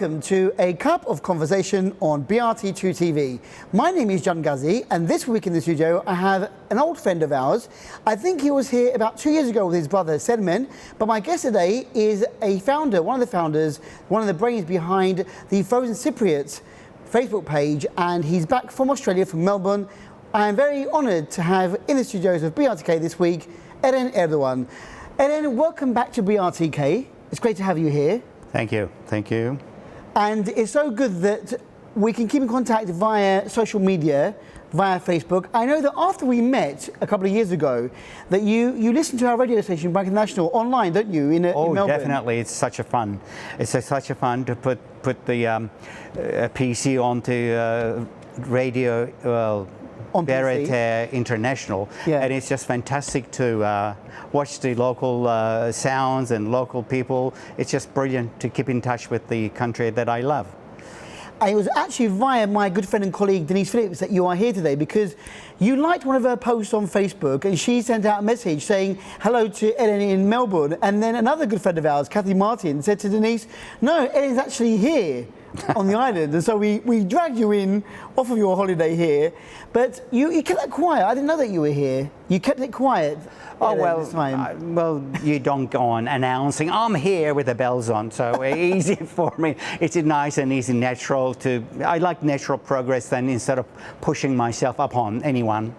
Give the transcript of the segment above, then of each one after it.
welcome to A Cup of Conversation on BRT2 TV. My name is John Ghazi, and this week in the studio I have an old friend of ours. I think he was here about 2 years ago with his brother Sedman, but my guest today is a founder, one of the founders, one of the brains behind the Frozen Cypriots Facebook page, and he's back from Australia, from Melbourne. I am very honoured to have in the studios of BRTK this week, Eren Erdoğan. Eren, welcome back to BRTK. It's great to have you here. Thank you. Thank you. And it's so good that we can keep in contact via social media, via Facebook. I know that after we met a couple of years ago, that you listen to our radio station, Bank National, online, don't you, in Melbourne? Oh, definitely. It's such a fun. It's such a fun to put the PC onto radio, on BRT International, and it's just fantastic to watch the local sounds and local people. It's just brilliant to keep in touch with the country that I love. And it was actually via my good friend and colleague Denise Phillips that you are here today, because you liked one of her posts on Facebook and she sent out a message saying hello to Eren in Melbourne, and then another good friend of ours, Kathy Martin, said to Denise, no, Eren's actually here on the island, and so we dragged you in off of your holiday here, but you kept that quiet. I didn't know that you were here. You kept it quiet. Oh, well, you don't go on announcing, I'm here with the bells on, so easy for me. It's nice and easy, natural I like natural progress then, instead of pushing myself upon anyone.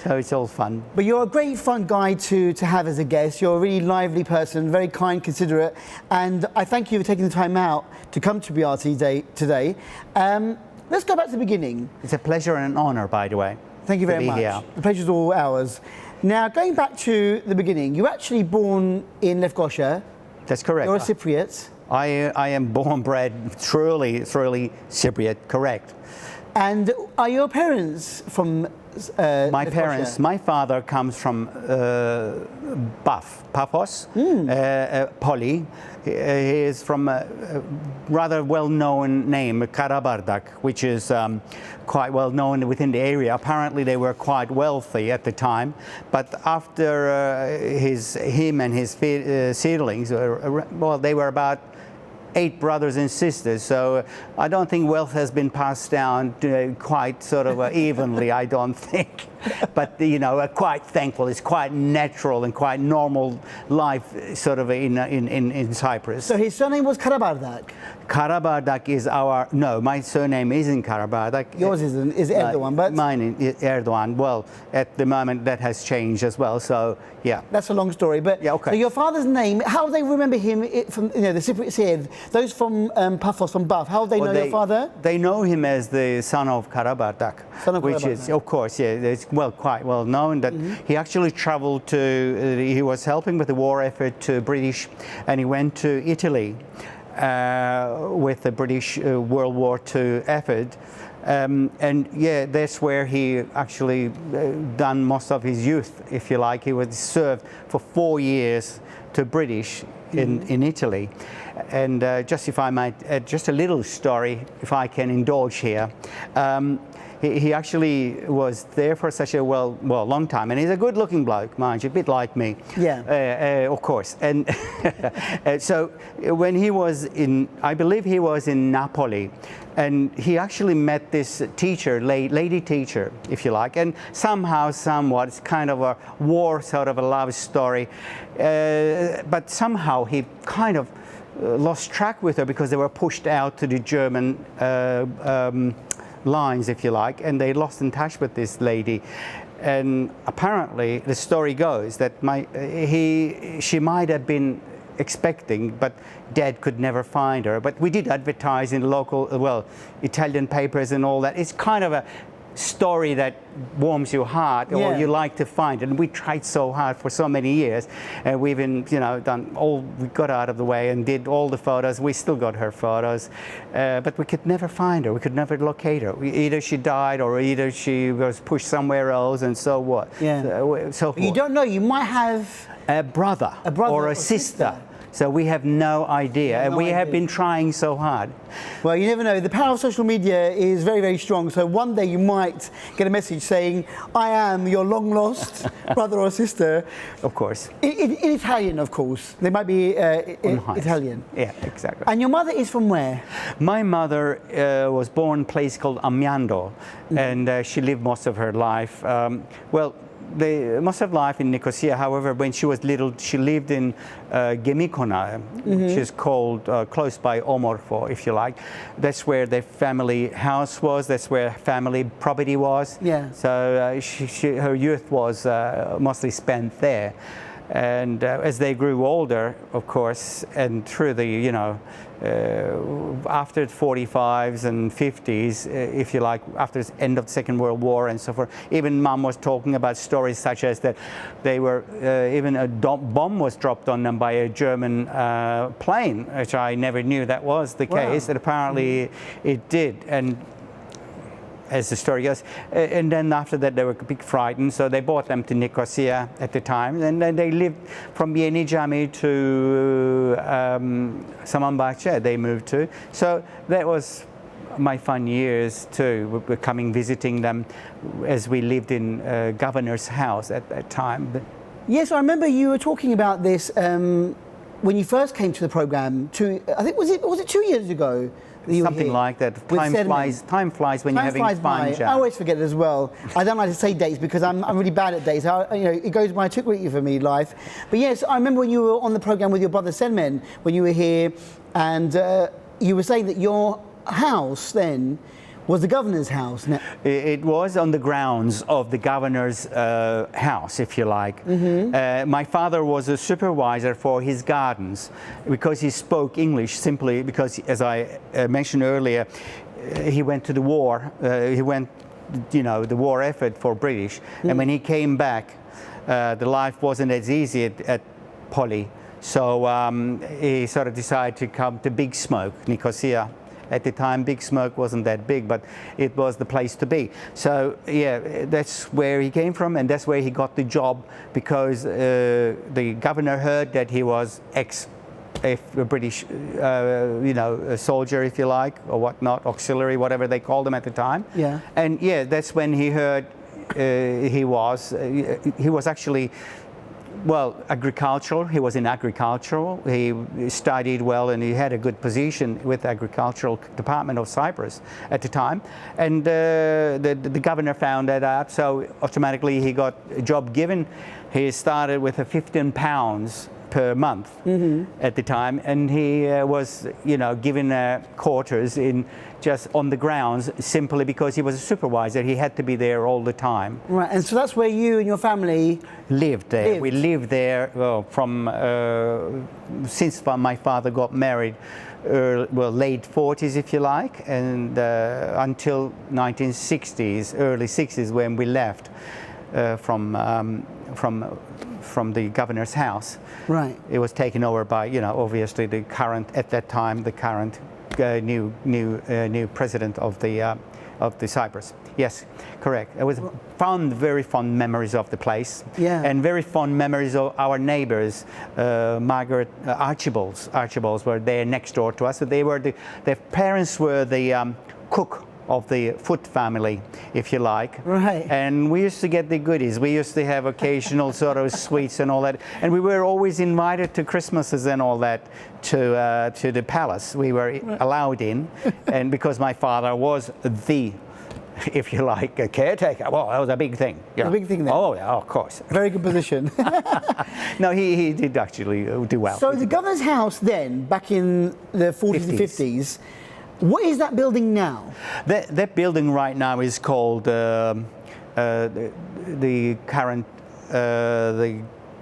So it's all fun. But you're a great fun guy to have as a guest. You're a really lively person, very kind, considerate, and I thank you for taking the time out to come to BRT Day today. Let's go back to the beginning. It's a pleasure and an honour, by the way. Thank you very much. Here. The pleasure's all ours. Now, going back to the beginning, you were actually born in Lefkosia. That's correct. You're a Cypriot. I am born bred, truly Cypriot, correct. And are your parents from my parents, my father comes from Paphos, Poli. He is from a rather well-known name, Karabardak, which is quite well known within the area. Apparently they were quite wealthy at the time, but after him and his siblings, well, they were about 8 brothers and sisters, so I don't think wealth has been passed down quite sort of evenly, I don't think. But, you know, quite thankful. It's quite natural and quite normal life sort of in Cyprus. So his surname was Karabardak? Karabardak is my surname isn't Karabardak. Yours is Erdoğan, but? Mine is Erdoğan. Well, at the moment that has changed as well, so yeah. That's a long story, but yeah, okay. So your father's name, how do they remember him from, the Cypriots here, those from Paphos, from Baf, how do they know your father? They know him as the son of Karabardak, which is, of course, yeah, it's quite well known that he actually traveled he was helping with the war effort to British, and he went to Italy with the British World War II effort. And yeah, that's where he actually done most of his youth, if you like. He was served for 4 years to British in Italy. And just if I might add just a little story, if I can indulge here. He actually was there for such a long time, and he's a good-looking bloke, mind you, a bit like me. Yeah. Of course. And so when he was I believe he was in Napoli, and he actually met this teacher, lady teacher, if you like, and somewhat, it's kind of a war sort of a love story, but somehow he kind of lost track with her because they were pushed out to the German lines, if you like, and they lost in touch with this lady. And apparently the story goes that she might have been expecting, but Dad could never find her. But we did advertise in local, Italian papers and all that. It's kind of a story that warms your heart, or you like to find it. And we tried so hard for so many years, and we've been, done all we got out of the way and did all the photos. We still got her photos, but we could never find her. We could never locate her. Either she died, or either she was pushed somewhere else, and so what? Yeah. So you don't know. You might have a brother or a sister. So we have no idea, and we have been trying so hard. Well, you never know. The power of social media is very, very strong. So one day you might get a message saying, I am your long lost brother or sister. Of course. In Italian, of course. They might be Italian. Yeah, exactly. And your mother is from where? My mother was born in a place called Amiando, and she lived most of her life. Most of life in Nicosia. However, when she was little, she lived in Gemikona, which is called close by Omorfo, if you like. That's where their family house was. That's where family property was. Yeah. So her youth was mostly spent there. And as they grew older, of course, and through the, after the 45s and 50s, if you like, after the end of the Second World War and so forth, even Mom was talking about stories such as that they were, even a bomb was dropped on them by a German plane, which I never knew that was the case, and apparently it did. And as the story goes, and then after that they were a bit frightened, so they brought them to Nicosia at the time, and then they lived from Yenijami to Samambache, they moved to. So that was my fun years too, visiting them as we lived in Governor's house at that time. Yes, I remember you were talking about this when you first came to the program. I think was it 2 years ago? Something like that. Time flies when you're having fun. I always forget it as well. I don't like to say dates because I'm really bad at dates. It goes by too quickly for me, life. But yes, I remember when you were on the program with your brother Senmen, when you were here, and you were saying that your house then was the governor's house. It was on the grounds of the governor's house, if you like. My father was a supervisor for his gardens because he spoke English, simply because, as I mentioned earlier, he went to the war. He went, the war effort for British. And when he came back, the life wasn't as easy at Poli. So he sort of decided to come to Big Smoke, Nicosia. At the time, Big Smoke wasn't that big, but it was the place to be. So yeah, that's where he came from, and that's where he got the job, because the governor heard that he was a British, a soldier, if you like, or whatnot, auxiliary, whatever they called him at the time. Yeah. And yeah, that's when he heard he was actually, well, agricultural. He was in agricultural. He studied well, and he had a good position with the agricultural department of Cyprus at the time. And the governor found that out, so automatically he got a job given. He started with £15 per month at the time, and he was, given quarters in just on the grounds, simply because he was a supervisor. He had to be there all the time. Right, and so that's where you and your family lived there. We lived there from since my father got married, late 40s, if you like, and until 1960s, early 60s, when we left from the governor's house. Right. It was taken over by, obviously the current, at that time, the current new president of the Cyprus. Yes, correct. It was very fond memories of the place. Yeah. And very fond memories of our neighbors. Margaret Archibalds were there next door to us. So their parents were the cook of the Foot family, if you like. Right. And we used to get the goodies. We used to have occasional sort of sweets and all that. And we were always invited to Christmases and all that to the palace. We were allowed in. And because my father was if you like, a caretaker, well, that was a big thing. A big thing then. Oh, yeah, of course. Very good position. No, he did actually do well. So the governor's house then, back in the 40s and 50s, what is that building now? That building right now is called the current,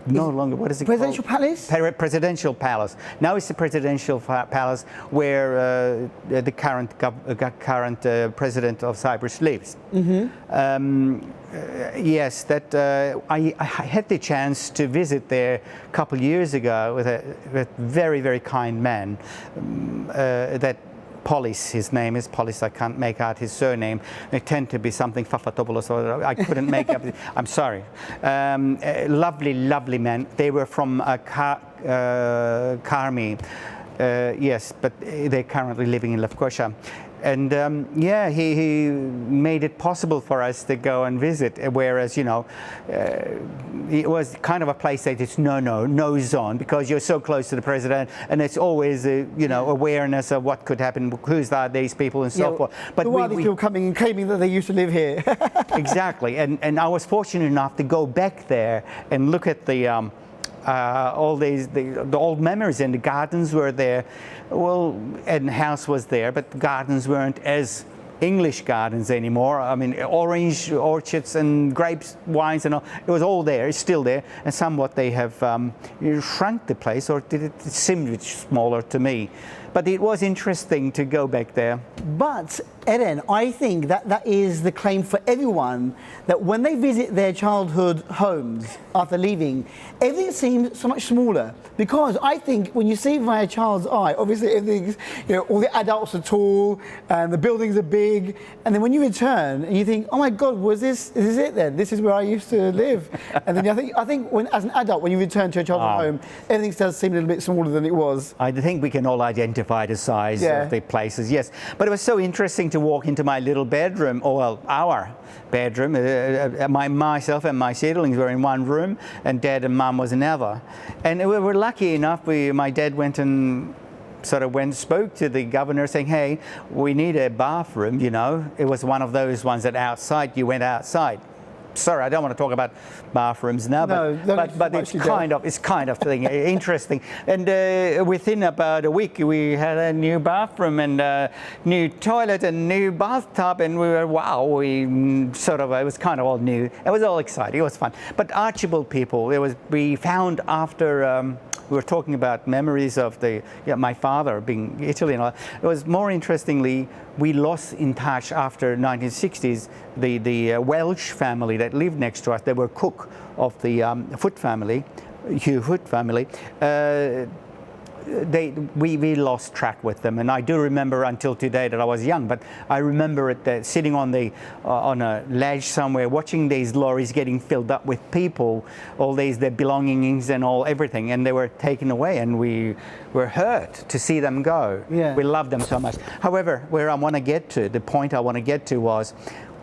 no longer, what is it Presidential called? Palace? Presidential Palace. Now it's the Presidential Palace where the current president of Cyprus lives. Yes, I had the chance to visit there a couple of years ago with a very, very kind man that Polis, his name is Polis. I can't make out his surname. They tend to be something Fafatopoulos, or I couldn't make up. I'm sorry. Lovely, lovely men. They were from Karmi, yes, but they're currently living in Lefkoşa. And yeah, he made it possible for us to go and visit, whereas, you know, it was kind of a place that it's no zone, because you're so close to the president, and it's always, you know, awareness of what could happen, who's are these people, and so forth. But why are these people coming and claiming that they used to live here? Exactly, and I was fortunate enough to go back there and look at the all these the old memories, and the gardens were there. Well, and the house was there, but the gardens weren't as English gardens anymore. I mean, orange orchards and grapes, wines, and all. It was all there. It's still there, and somewhat they have shrunk the place, or did it seem smaller to me? But it was interesting to go back there. But Eren, I think that is the claim for everyone, that when they visit their childhood homes after leaving, everything seems so much smaller. Because I think when you see it via a child's eye, obviously everything's, you know, all the adults are tall and the buildings are big, and then when you return and you think, oh my God, is this it then? This is where I used to live. And then I think when, as an adult, when you return to a childhood home, everything does seem a little bit smaller than it was. I think we can all identify the size of the places, yes. But it was so interesting to walk into my little bedroom, or well, our bedroom. Myself and my siblings were in one room, and Dad and Mum was another. And we were lucky enough, my dad went and spoke to the governor saying, hey, we need a bathroom, you know. It was one of those ones that outside, you went outside. Sorry, I don't want to talk about bathrooms now, but it's kind of thing interesting. And within about a week, we had a new bathroom and a new toilet and new bathtub, and we were wow. It was kind of all new. It was all exciting. It was fun. But Archibald people, we found after. We were talking about memories of my father being Italian. It was more interestingly, we lost in touch after 1960s. The Welsh family that lived next to us, they were cook of the Foot family, Hugh Foot family. We lost track with them, and I do remember until today that I was young, but I remember it sitting on a ledge somewhere, watching these lorries getting filled up with people, all their belongings and everything, and they were taken away, and we were hurt to see them go. Yeah. We loved them so much. However, where I want to get to, the point I want to get to was,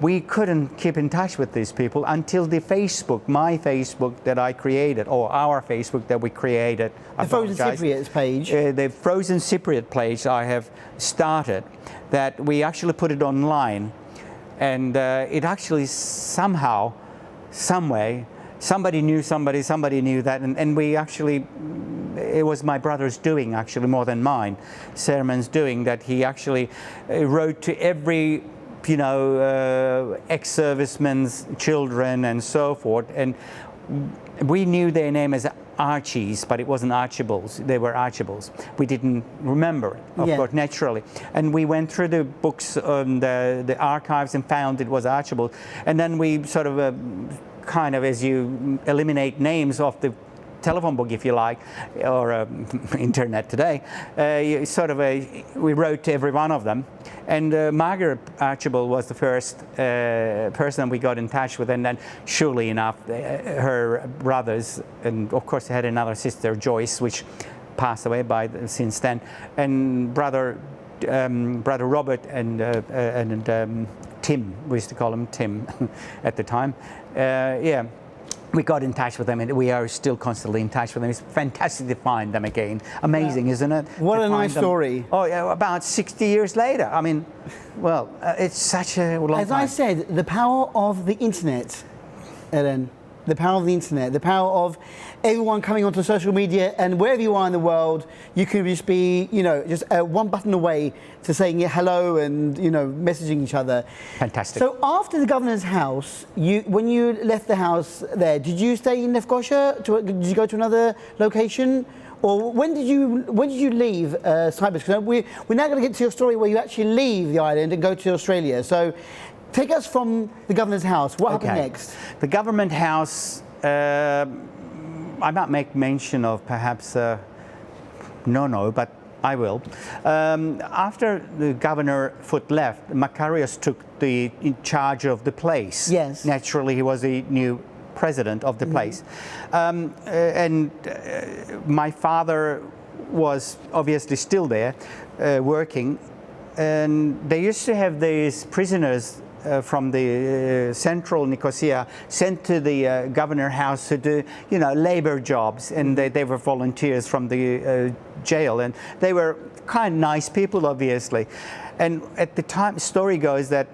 we couldn't keep in touch with these people until the Facebook, my Facebook that I created, or our Facebook that we created. The Frozen Cypriots page. The Frozen Cypriot page I have started, that we actually put it online, and it actually somehow, some way, somebody knew that, and we actually, it was my brother's doing actually more than mine, Sermon's doing, that he actually wrote to every ex-servicemen's children and so forth, and we knew their name as Archies, but it wasn't Archibalds. They were Archibalds. We didn't remember, of course, naturally. And we went through the books on the archives and found it was Archibald. And then we kind of, as you eliminate names off the telephone book, if you like, or internet today, we wrote to every one of them. And Margaret Archibald was the first person we got in touch with, and then surely enough, her brothers, and of course they had another sister, Joyce, which passed away since then, and brother Robert and Tim, we used to call him Tim at the time, we got in touch with them, and we are still constantly in touch with them. It's fantastic to find them again. Amazing, isn't it? What a nice story. Oh, yeah, about 60 years later. I mean, well, it's such a long time. As I said, the power of the internet, Eren. The power of the internet, the power of everyone coming onto social media, and wherever you are in the world, you can just be, just one button away to saying hello and, messaging each other. Fantastic. So after the governor's house, when you left the house there, did you stay in Lefkoşa? Did you go to another location? Or when did you leave Cyprus? Because we're now going to get to your story where you actually leave the island and go to Australia. So take us from the governor's house. What happened next? The government house, I might make mention of perhaps, but I will. After the governor Foot left, Makarios took the in charge of the place. Yes. Naturally, he was the new president of the place. My father was obviously still there, working. And they used to have these prisoners from the central Nicosia sent to the governor house to do, labor jobs, and they were volunteers from the jail, and they were kind of nice people, obviously. And at the time, story goes that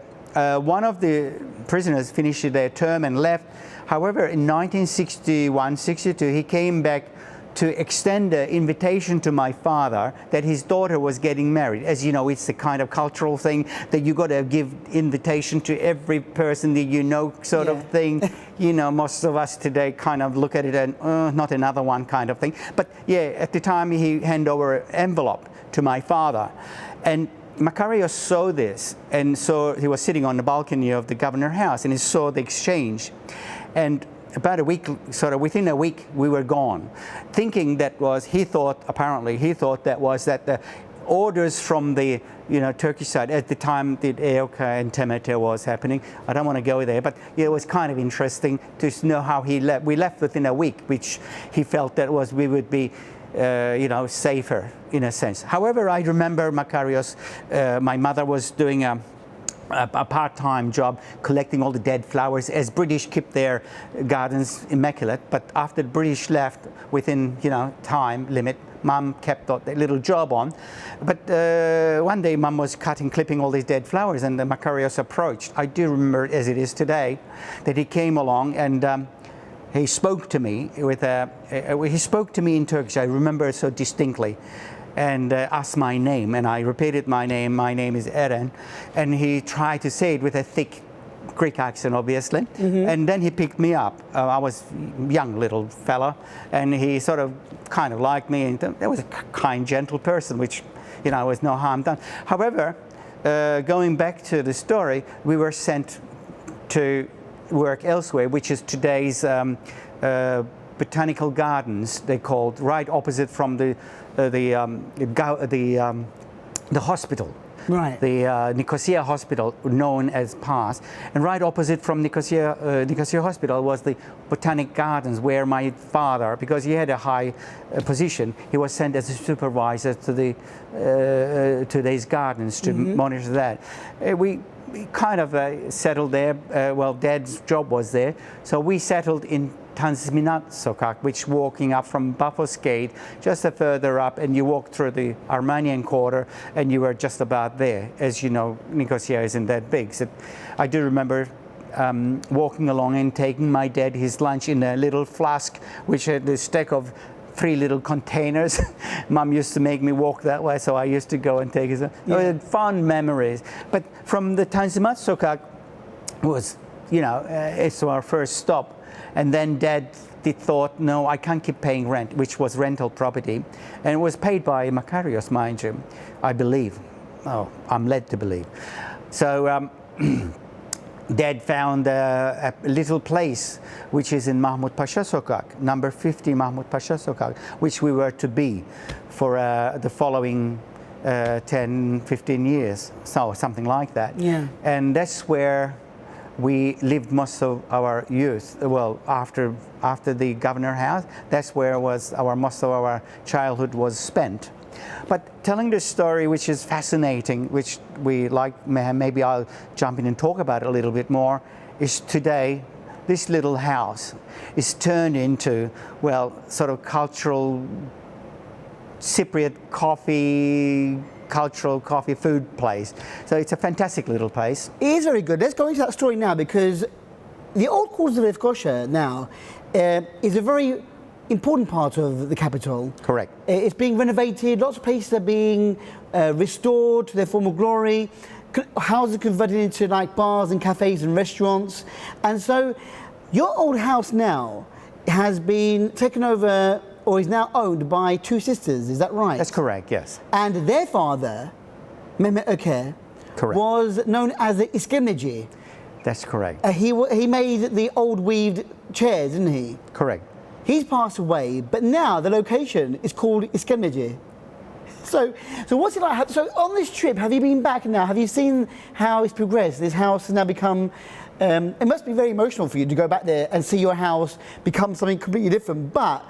one of the prisoners finished their term and left. However, in 1961-62, he came back to extend an invitation to my father that his daughter was getting married. As you know, it's the kind of cultural thing that you got to give invitation to every person that you know, sort of thing. Most of us today kind of look at it and not another one kind of thing. But yeah, at the time he handed over an envelope to my father, and Makarios saw this, and so he was sitting on the balcony of the governor house, and he saw the exchange, and about a week, sort of within a week, we were gone. Thinking that was, apparently he thought that was that the orders from the, Turkish side, at the time the EOKA and Temete was happening. I don't want to go there, but it was kind of interesting to know how he left. We left within a week, which he felt that was, we would be, safer in a sense. However, I remember Makarios, my mother was doing a part-time job collecting all the dead flowers, as British keep their gardens immaculate. But after the British left, within time limit, Mum kept that little job on. But one day Mum was clipping all these dead flowers, and the Makarios approached. I do remember as it is today that he came along and he spoke to me he spoke to me in Turkish. I remember it so distinctly. And asked my name, and I repeated my name. My name is Eren, and he tried to say it with a thick Greek accent, obviously. And then he picked me up. I was a young little fella, and he sort of kind of liked me, and there was a kind, gentle person, which was no harm done. However, going back to the story, we were sent to work elsewhere, which is today's botanical gardens, they called, right opposite from the hospital, right? The Nicosia Hospital, known as PAS, and right opposite from Nicosia Hospital was the Botanic Gardens, where my father, because he had a high position, he was sent as a supervisor to these gardens to monitor that. We kind of settled there. Dad's job was there, so we settled in Tanziminat Sokak, which walking up from Bafos Gate, just a further up, and you walk through the Armenian Quarter, and you were just about there. As you know, Nicosia isn't that big. So I do remember walking along and taking my dad his lunch in a little flask, which had a stack of 3 little containers. Mum used to make me walk that way, so I used to go and take his. Fond memories. But from the Tanzimat Sokak was, it's our first stop. And then Dad thought, no, I can't keep paying rent, which was rental property. And it was paid by Makarios, mind you, I believe. Oh, I'm led to believe. So Dad found a little place, which is in Mahmud Pasha Sokak, number 50 Mahmud Pasha Sokak, which we were to be for the following 10, 15 years, so something like that. Yeah. And that's where we lived most of our youth. Well, after the governor house, that's where most of our childhood was spent. But telling this story, which is fascinating, which we like, maybe I'll jump in and talk about it a little bit more, is today this little house is turned into, sort of cultural Cypriot cultural coffee food place. So it's a fantastic little place. It is very good. Let's go into that story now, because the old quarters of Lefkosia now is a very important part of the capital. Correct. It's being renovated, lots of places are being restored to their former glory, houses converted into like bars and cafes and restaurants. And so your old house now has been taken over, or is now owned by 2 sisters, is that right? That's correct, yes. And their father, Mehmet Öker, was known as the İskemleci. That's correct. He made the old weaved chairs, didn't he? Correct. He's passed away, but now the location is called İskemleci. So what's it like? So on this trip, have you been back now? Have you seen how it's progressed? This house has now become. It must be very emotional for you to go back there and see your house become something completely different. But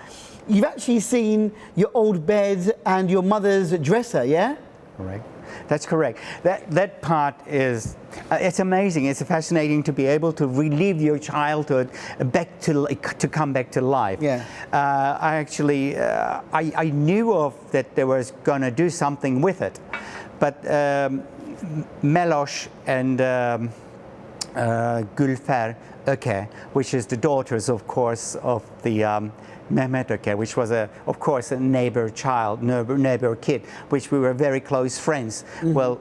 you've actually seen your old bed and your mother's dresser, yeah? Correct. That's correct. That part is, it's amazing. It's fascinating to be able to relive your childhood back to come back to life. Yeah. I actually, I knew of that there was going to do something with it, but Melosh and Gülfer Öke, which is the daughters, of course, of the Mehmet Öke, which was, of course, a neighbor kid, which we were very close friends. Mm-hmm. Well,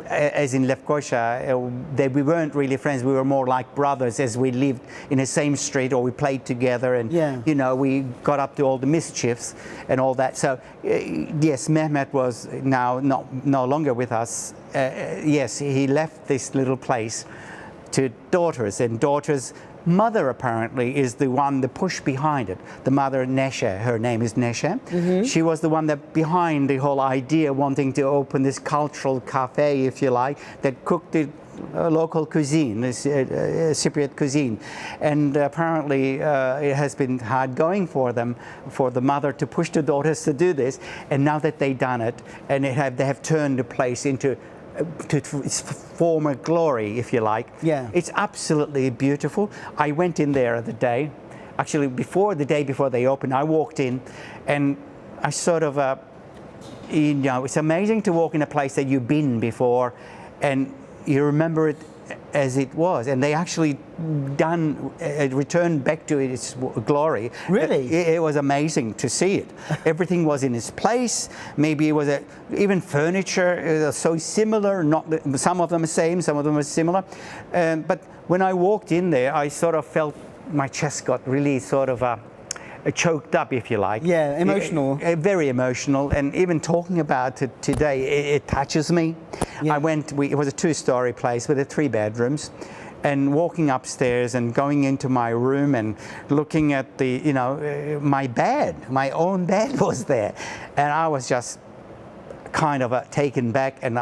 as in Lefkoşa, we weren't really friends. We were more like brothers, as we lived in the same street, or we played together, and you know, we got up to all the mischiefs and all that. So, yes, Mehmet was now no longer with us. Yes, he left this little place to daughters, and daughters' mother apparently is the one that pushed behind it. The mother, Neshe, her name is Neshe. Mm-hmm. She was the one that behind the whole idea, wanting to open this cultural cafe, if you like, that cooked the local cuisine, Cypriot cuisine. And apparently it has been hard going for them, for the mother to push the daughters to do this. And now that they've done it, and they have turned the place into to its former glory, if you like. Yeah. It's absolutely beautiful. I went in there the day, actually the day before they opened, I walked in and I sort of, you know, it's amazing to walk in a place that you've been before and you remember it as it was, and they actually returned back to its glory. Really? It was amazing to see it. Everything was in its place. Maybe it was even furniture so similar. Some of them the same, some of them were similar. But when I walked in there, I sort of felt my chest got really sort of choked up, if you like. Yeah, emotional. Very emotional, and even talking about it today, it touches me. Yeah. It was a 2-story place with 3 bedrooms, and walking upstairs and going into my room and looking at the, you know, my bed, my own bed was there, and I was just kind of taken back, and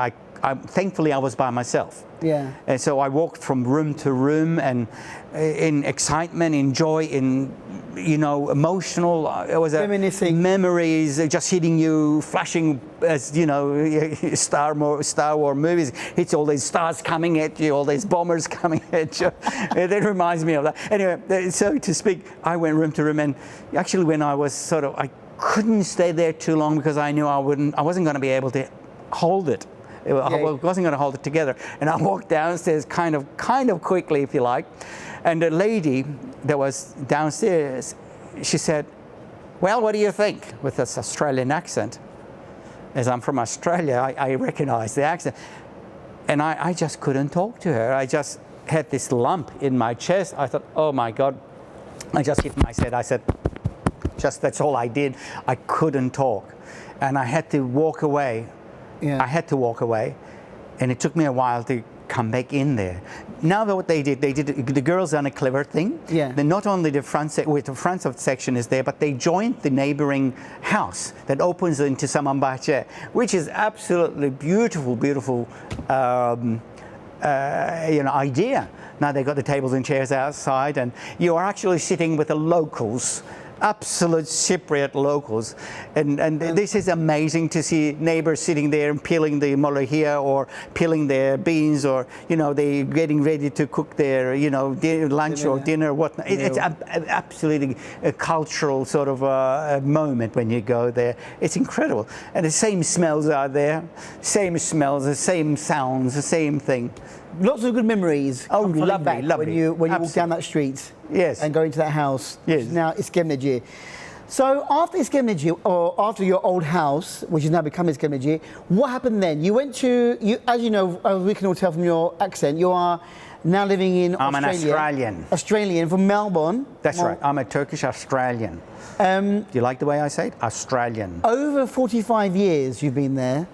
thankfully I was by myself. Yeah. And so I walked from room to room, and in excitement, in joy, in, you know, emotional. It was reminiscing memories just hitting you, flashing as, you know, Star Wars movies. It's all these stars coming at you, all these bombers coming at you. It reminds me of that. Anyway, so to speak, I went room to room, and actually when I was I couldn't stay there too long because I knew I wasn't going to be able to hold it. I wasn't going to hold it together. And I walked downstairs kind of quickly, if you like. And the lady that was downstairs, she said, "Well, what do you think?" with this Australian accent. As I'm from Australia, I recognize the accent. And I just couldn't talk to her. I just had this lump in my chest. I thought, oh my God. I just hit my head. I said, that's all I did. I couldn't talk. And I had to walk away. Yeah. I had to walk away, and it took me a while to come back in there. Now what they did, the girls done a clever thing. Yeah. They not only the front of section is there, but they joined the neighboring house that opens into Samanbahçe, which is absolutely beautiful, beautiful, you know, idea. Now they got the tables and chairs outside, and you are actually sitting with the locals. Absolute Cypriot locals, and this is amazing to see neighbors sitting there and peeling the molahia or peeling their beans, or, you know, they getting ready to cook their, you know, lunch or dinner, whatnot. It's absolutely a cultural sort of moment when you go there. It's incredible, and the same smells are there, same smells, the same sounds, the same thing. Lots of good memories. Oh, lovely. When you walk down that street. Yes. And go into that house. Yes. Now İskemleci. So after İskemleci, or after your old house, which has now become İskemleci, what happened then? You went to, as you know, we can all tell from your accent, you are now living in Australia. I'm an Australian. Australian from Melbourne. That's right. I'm a Turkish Australian. Do you like the way I say it? Australian. Over 45 years you've been there.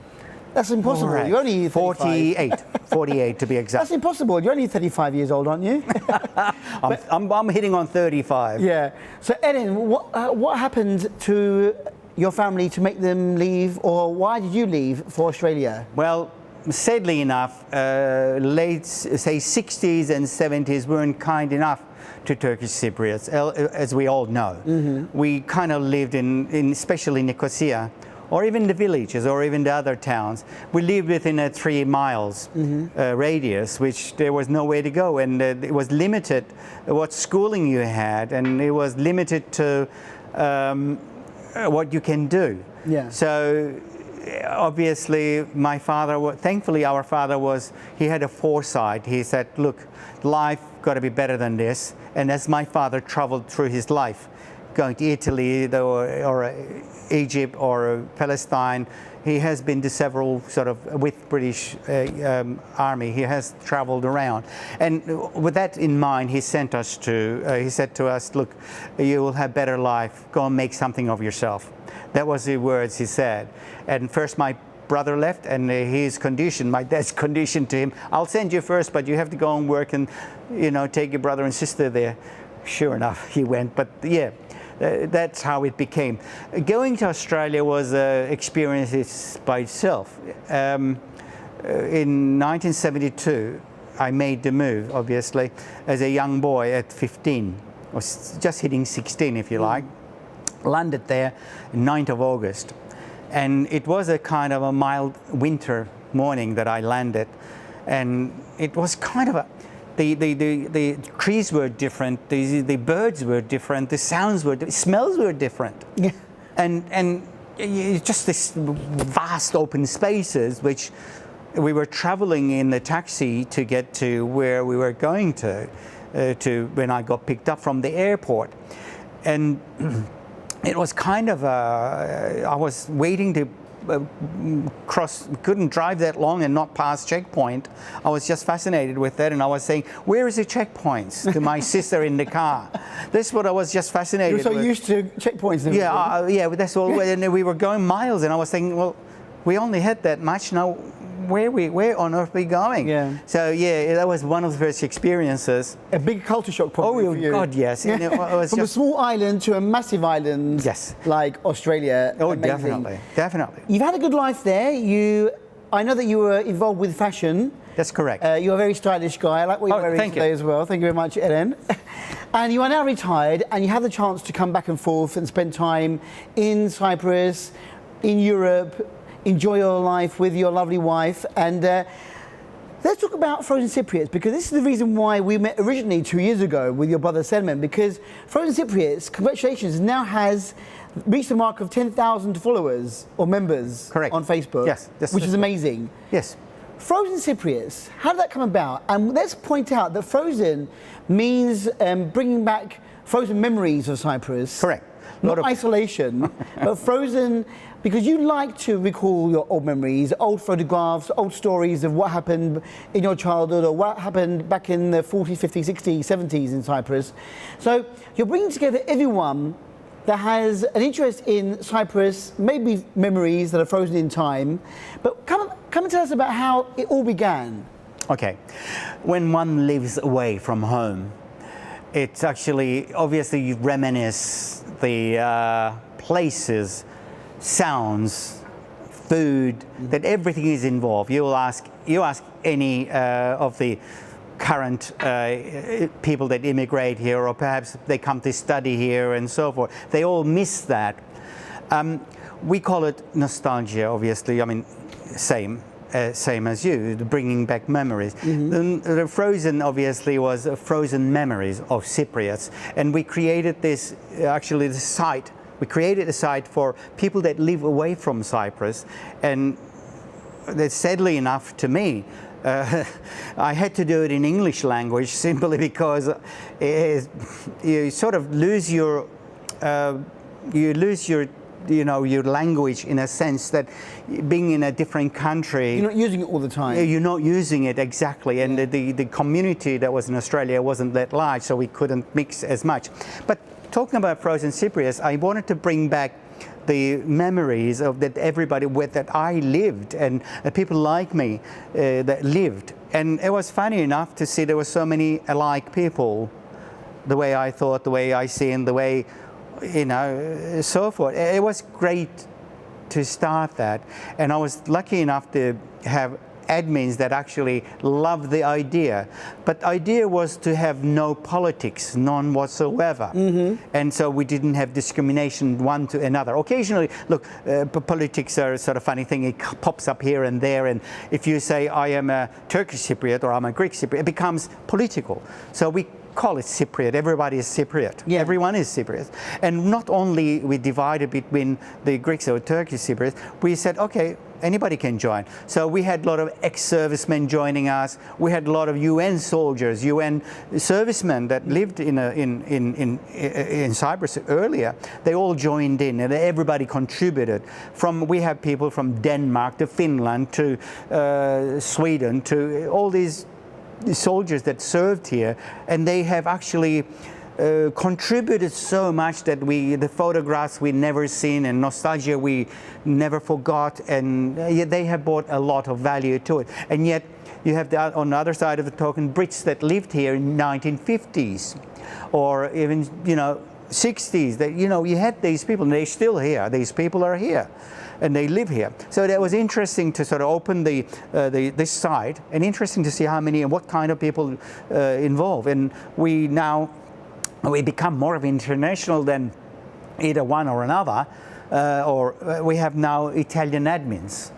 That's impossible. Right. You're only 48 to be exact. That's impossible. You're only 35 years old, aren't you? I'm hitting on 35. Yeah. So Eren, what happened to your family to make them leave, or why did you leave for Australia? Well, sadly enough, late, say, 60s and 70s weren't kind enough to Turkish Cypriots, as we all know. We kind of lived in especially Nicosia, or even the villages, or even the other towns. We lived within a 3 miles radius, which there was nowhere to go, and it was limited what schooling you had, and it was limited to what you can do. Yeah. So obviously my father, thankfully our father he had a foresight. He said, look, life got to be better than this. And as my father traveled through his life, going to Italy or Egypt or Palestine, he has been to several sort of, with British army, he has traveled around. And with that in mind, he sent us he said to us, look, you will have better life, go and make something of yourself. That was the words he said. And first my brother left, and his condition, my dad's condition to him, I'll send you first, but you have to go and work and, you know, take your brother and sister there. Sure enough, he went, but yeah. That's how it became. Going to Australia was an experience by itself. In 1972, I made the move, obviously, as a young boy at 15, or just hitting 16, if you like. Landed there 9th of August. And it was a kind of a mild winter morning that I landed. And it was kind of the trees were different, the birds were different, the sounds were different, smells were different. Yeah. And just this vast open spaces, which we were traveling in the taxi to get to where we were going to when I got picked up from the airport. And it was kind of I was waiting to couldn't drive that long and not pass checkpoint. I was just fascinated with that, and I was saying, where is the checkpoints, to my sister in the car. That's what I was just fascinated with. You're so used to checkpoints and everything. Yeah, that's all. And we were going miles, and I was thinking, well, we only had that much now. Where on earth are we going? Yeah. So yeah, that was one of the first experiences. A big culture shock probably for you. Oh God, yes. Yeah. It was From a small island to a massive island, yes, like Australia. Oh, amazing. definitely. You've had a good life there. I know that you were involved with fashion. That's correct. You're a very stylish guy. I like what you're wearing today as well. Thank you very much, Eren. And you are now retired, and you have the chance to come back and forth and spend time in Cyprus, in Europe, enjoy your life with your lovely wife. And let's talk about Frozen Cypriots, because this is the reason why we met originally 2 years ago with your brother Selman, because Frozen Cypriots, congratulations, now has reached the mark of 10,000 followers or members on Facebook. Yes, which is amazing. Yes. Frozen Cypriots, how did that come about? And let's point out that Frozen means bringing back frozen memories of Cyprus. Correct. Not isolation, but frozen, because you like to recall your old memories, old photographs, old stories of what happened in your childhood or what happened back in the 40s, 50s, 60s, 70s in Cyprus. So you're bringing together everyone that has an interest in Cyprus, maybe memories that are frozen in time. But come and tell us about how it all began. Okay. When one lives away from home, it's actually, obviously you reminisce the places, sounds, food, that everything is involved. You ask any of the current people that immigrate here, or perhaps they come to study here and so forth. They all miss that. We call it nostalgia, obviously. I mean, same as you, bringing back memories. The Frozen obviously was frozen memories of Cypriots, and we created this, actually the site, we created a site for people that live away from Cyprus, and that, sadly enough to me, I had to do it in English language simply because you sort of lose your, your language, in a sense that being in a different country, you're not using it all the time. You're not using it exactly, and the community that was in Australia wasn't that large, so we couldn't mix as much. But talking about Frozen Cypriots, I wanted to bring back the memories of that everybody with that I lived, and people like me that lived. And it was funny enough to see there were so many alike people, the way I thought, the way I see, and the way so forth. It was great to start that, and I was lucky enough to have admins that actually loved the idea. But the idea was to have no politics, none whatsoever. And so we didn't have discrimination one to another. Occasionally, look, politics are a sort of funny thing. It pops up here and there. And if you say, I am a Turkish Cypriot or I'm a Greek Cypriot, it becomes political. So we call it Cypriot. Everybody is Cypriot. Yeah. Everyone is Cypriot. And not only we divided between the Greeks or Turkish Cypriots, we said, okay, anybody can join. So we had a lot of ex-servicemen joining us. We had a lot of UN soldiers, UN servicemen that lived in Cyprus earlier. They all joined in, and everybody contributed. We have people from Denmark to Finland to Sweden to all these soldiers that served here, and they have actually contributed so much that the photographs we never seen and nostalgia we never forgot, and they have brought a lot of value to it. And yet you have on the other side of the token Brits that lived here in 1950s or even 60s. That you had these people, and they're still here. These people are here, and they live here. So that was interesting to sort of open this site, and interesting to see how many and what kind of people involved. And we become more of international than either one or another, or we have now Italian admins.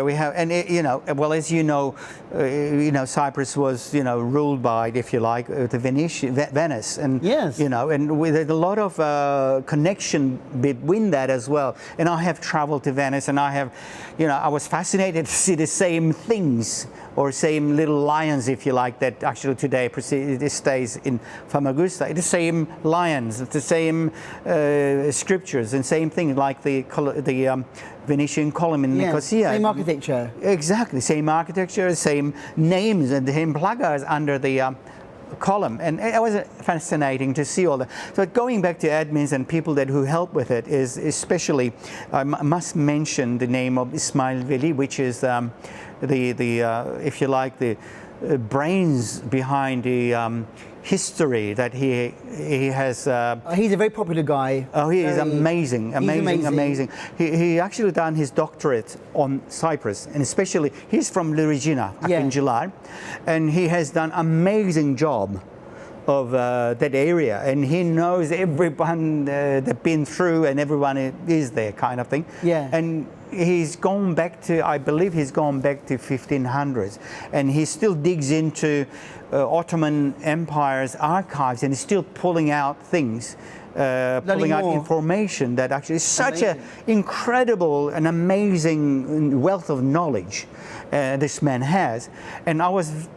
We have, and well, as Cyprus was, ruled by, if you like, the Venice, and yes, and with a lot of connection between that as well. And I have traveled to Venice, and I was fascinated to see the same things or same little lions, if you like, that actually today stays in Famagusta. The same lions, the same scriptures, and same thing like the Venetian column in Nicosia. Same architecture. Exactly, same architecture, same names and the same placards under the column, and it was fascinating to see all that. So going back to admins and people who help with it is especially, I must mention the name of Ismail Veli, which is if you like, the brains behind the history that he has. He's a very popular guy. Oh, he is amazing. He actually done his doctorate on Cyprus, and especially he's from Regina up in July, and he has done amazing job of that area, and he knows everyone that's been through, and everyone is there, kind of thing. Yeah. And he's gone back to, I believe he's gone back to 1500s, and he still digs into Ottoman Empire's archives, and he's still pulling out things, pulling out information that actually is such an incredible and amazing wealth of knowledge this man has. And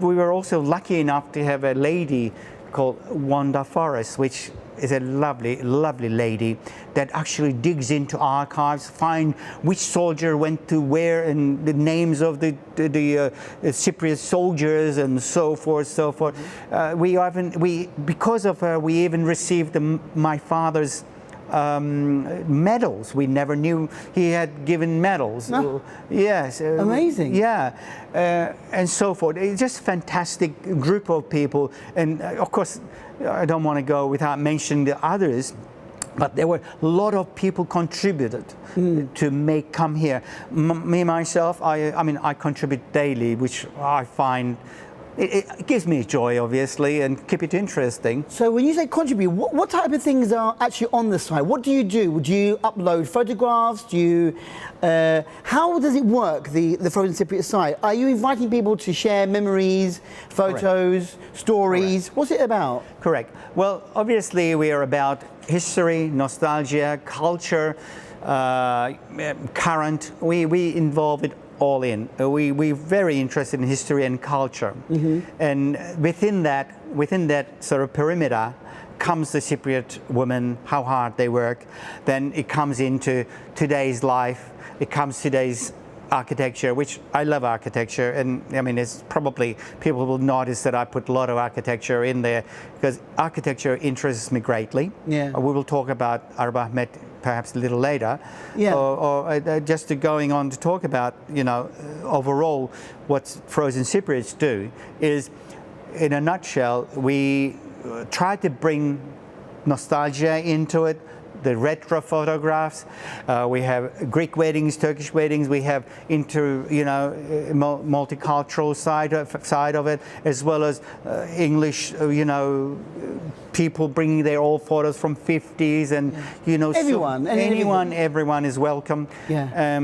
we were also lucky enough to have a lady called Wanda Forrest, which is a lovely, lovely lady that actually digs into archives, find which soldier went to where, and the names of the Cypriot soldiers, and so forth, so forth. Because of her, we even received my father's medals. We never knew he had given medals. No. Yes. Amazing. Yeah. And so forth. It's just a fantastic group of people. And of course, I don't want to go without mentioning the others, but there were a lot of people contributed to come here. Me, myself, I contribute daily, which I find it gives me joy, obviously, and keep it interesting. So when you say contribute, what type of things are actually on the site? What do you do? Would you upload photographs? Do you, how does it work, the Frozen Cypriot site? Are you inviting people to share memories, photos, stories? Correct. What's it about? Correct. Well, obviously we are about history, nostalgia, culture, current. We involve it all in. We're very interested in history and culture. And within that sort of perimeter comes the Cypriot women, how hard they work. Then it comes into today's life. It comes today's architecture, which I love architecture, and I mean, it's probably people will notice that I put a lot of architecture in there because architecture interests me greatly. Yeah. We will talk about Arab Ahmet perhaps a little later. Yeah. Or just going on to talk about, overall what Frozen Cypriots do is, in a nutshell, we try to bring nostalgia into it, the retro photographs. We have Greek weddings, Turkish weddings. We have multicultural side of it, as well as English, people bringing their old photos from 50s, and everyone is welcome. Yeah.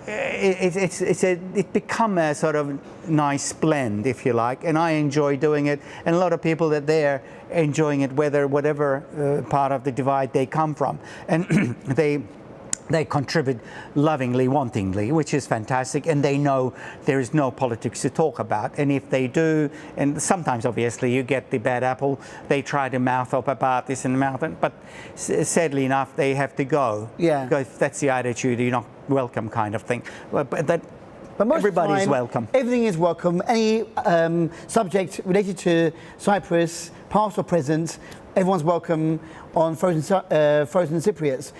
It become a sort of nice blend, if you like, and I enjoy doing it, and a lot of people that they're enjoying it, whatever part of the divide they come from, and they contribute lovingly, wantingly, which is fantastic, and they know there is no politics to talk about. And if they do, and sometimes obviously you get the bad apple, they try to mouth up about this and mouth it, but sadly enough, they have to go. Yeah. Because that's the attitude, you're not welcome kind of thing. But most everybody's time, welcome. Everything is welcome. Any subject related to Cyprus, past or present, everyone's welcome on Frozen Cypriots.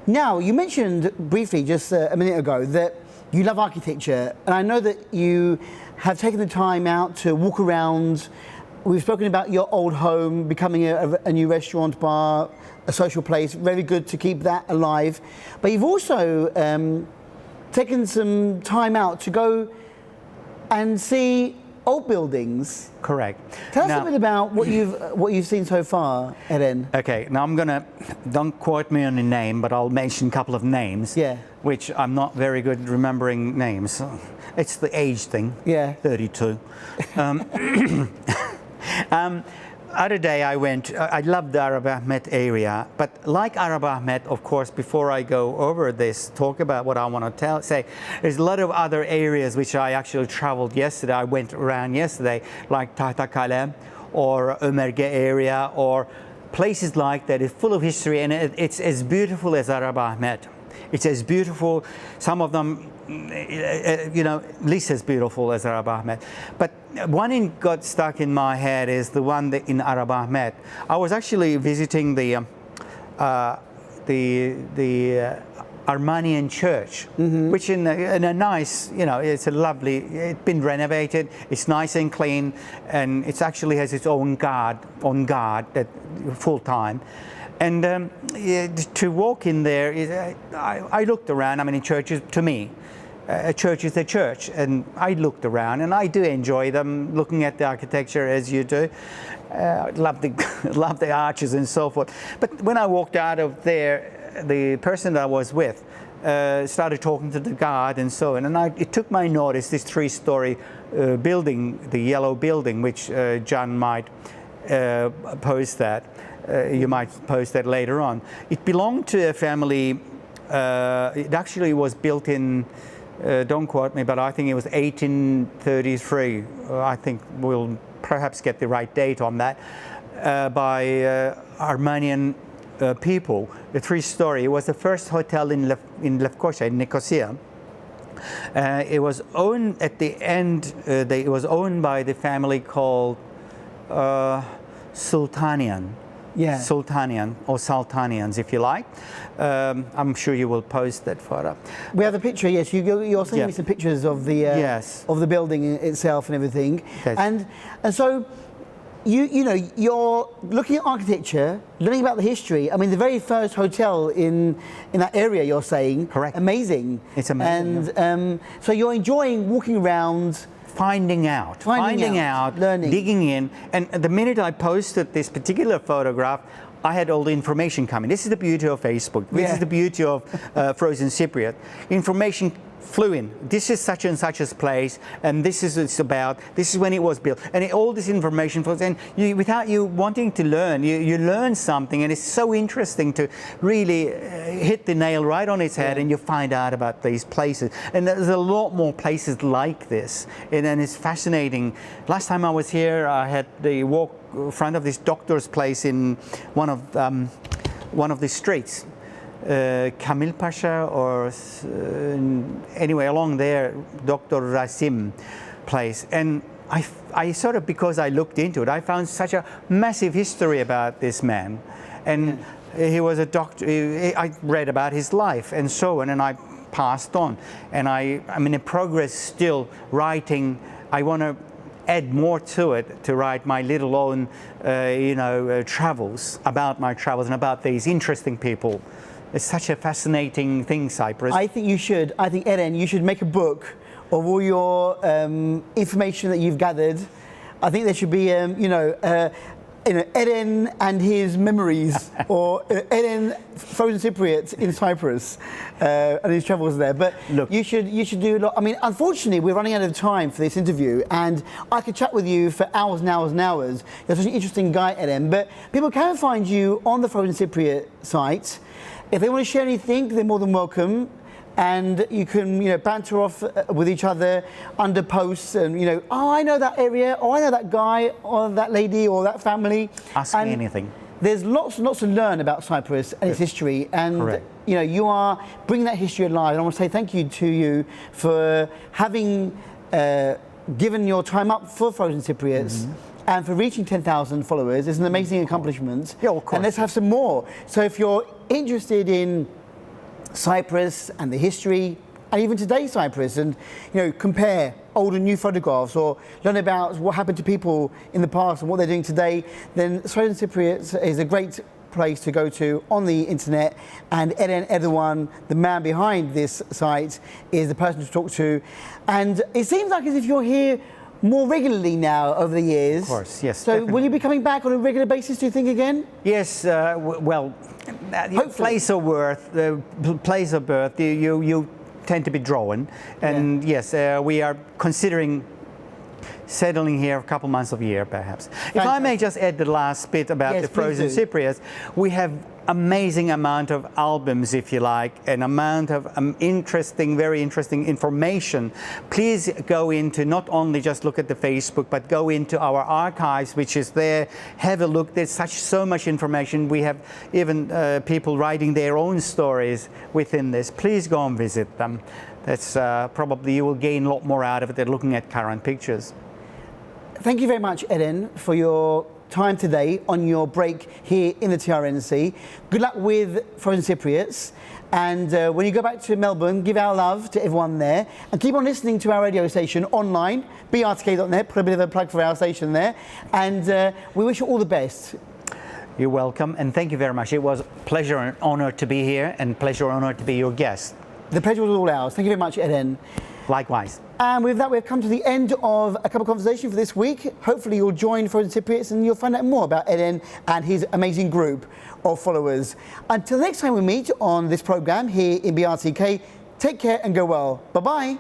Now, you mentioned briefly just a minute ago that you love architecture, and I know that you have taken the time out to walk around. We've spoken about your old home becoming a new restaurant, bar, a social place. Very good to keep that alive. But you've also taken some time out to go and see old buildings. Correct. Tell us a bit about what you've seen so far, Eren. Okay, now don't quote me on the name, but I'll mention a couple of names. Yeah. Which I'm not very good at remembering names. It's the age thing. Yeah. 32. Other day I love the Arab Ahmet area, but like Arab Ahmet, of course, before I go over this, talk about what I want to say, there's a lot of other areas which I actually traveled yesterday. I went around yesterday, like Tahtakale or Ömerge area, or places like that. It's full of history, and it's as beautiful as Arab Ahmet. It's as beautiful, some of them, least as beautiful as Arab Ahmet. But one got stuck in my head is the one in Arab Ahmet. I was actually visiting the Armenian church, which in a nice, it's a lovely, it's been renovated, it's nice and clean, and it actually has its own guard that full time. And to walk in there, I looked around. I mean, in churches, to me, a church is a church, and I looked around, and I do enjoy them, looking at the architecture as you do. Love the arches and so forth. But when I walked out of there, the person that I was with started talking to the guard and so on, and it took my notice, this 3-story building, the yellow building, which John might post that. You might post that later on. It belonged to a family. It actually was built in, don't quote me, but I think it was 1833. I think we'll perhaps get the right date on that, by Armenian people. The 3-story. It was the first hotel in Lefkoşa, in Nicosia. It was owned at the end. It was owned by the family called Sultanian. Yeah. Sultanian, or Sultanians, if you like. I'm sure you will post that photo. We have a picture, yes. You're sending me some pictures of the of the building itself and everything. And so you're looking at architecture, learning about the history. I mean, the very first hotel in that area, you're saying. Correct. Amazing. It's amazing. And so you're enjoying walking around. Finding out, learning, digging in, and the minute I posted this particular photograph, I had all the information coming. This is the beauty of Facebook. This is the beauty of Frozen Cypriot. Information flew in. This is such and such a place, and this is what it's about. This is when it was built, and all this information flows. And without you wanting to learn, you learn something, and it's so interesting to really hit the nail right on its head, and you find out about these places. And there's a lot more places like this, and it's fascinating. Last time I was here, I had the walk in front of this doctor's place in one of the streets. Kamil Pasha, or anyway, along there, Dr. Rasim place. And I sort of, because I looked into it, I found such a massive history about this man. And he was a doctor. I read about his life and so on, and I passed on. And I'm in progress still writing. I want to add more to it to write my little own, travels, about my travels and about these interesting people. It's such a fascinating thing, Cyprus. I think you should. I think, Eren, you should make a book of all your information that you've gathered. I think there should be, Eren and his memories, or Eren frozen Cypriot in Cyprus, and his travels there. But look, you should do a lot. I mean, unfortunately, we're running out of time for this interview, and I could chat with you for hours and hours and hours. You're such an interesting guy, Eren. But people can find you on the Frozen Cypriot site. If they want to share anything, they're more than welcome. And you can, banter off with each other under posts, and oh, I know that area, or I know that guy, or that lady, or that family. Ask me anything. There's lots and lots to learn about Cyprus and its history, and correct. You are bringing that history alive. And I want to say thank you to you for having given your time up for Frozen Cypriots. And for reaching 10,000 followers is an amazing accomplishment. Yeah, of course. And let's have some more. So if you're interested in Cyprus and the history, and even today's Cyprus, and compare old and new photographs, or learn about what happened to people in the past and what they're doing today, then Frozen Cypriots is a great place to go to on the internet. And Eren Erdoğan, the man behind this site, is the person to talk to. And it seems like as if you're here more regularly now over the years. Of course, yes. So definitely. will you be coming back on a regular basis, do you think, again? Yes, place of birth, you tend to be drawn. And yes, we are considering settling here a couple months of year, perhaps. If I may just add the last bit about the Frozen Cypriots, we have amazing amount of albums, if you like, an amount of very interesting information. Please go into, not only just look at the Facebook, but go into our archives, which is there. Have a look. There's so much information. We have even people writing their own stories within this. Please go and visit them. That's probably, you will gain a lot more out of it than looking at current pictures. Thank you very much, Eren, for your time today on your break here in the TRNC. Good luck with Frozen Cypriots, and when you go back to Melbourne, give our love to everyone there, and keep on listening to our radio station online, brtk.net, put a bit of a plug for our station there, and we wish you all the best. You're welcome, and thank you very much. It was a pleasure and honor to be here, and pleasure and honor to be your guest. The pleasure was all ours. Thank you very much, Eren. Likewise. And with that, we've come to the end of a cup of conversation for this week. Hopefully you'll join Frozen Cypriots and you'll find out more about Eren and his amazing group of followers. Until next time we meet on this programme here in BRTK, take care and go well. Bye-bye.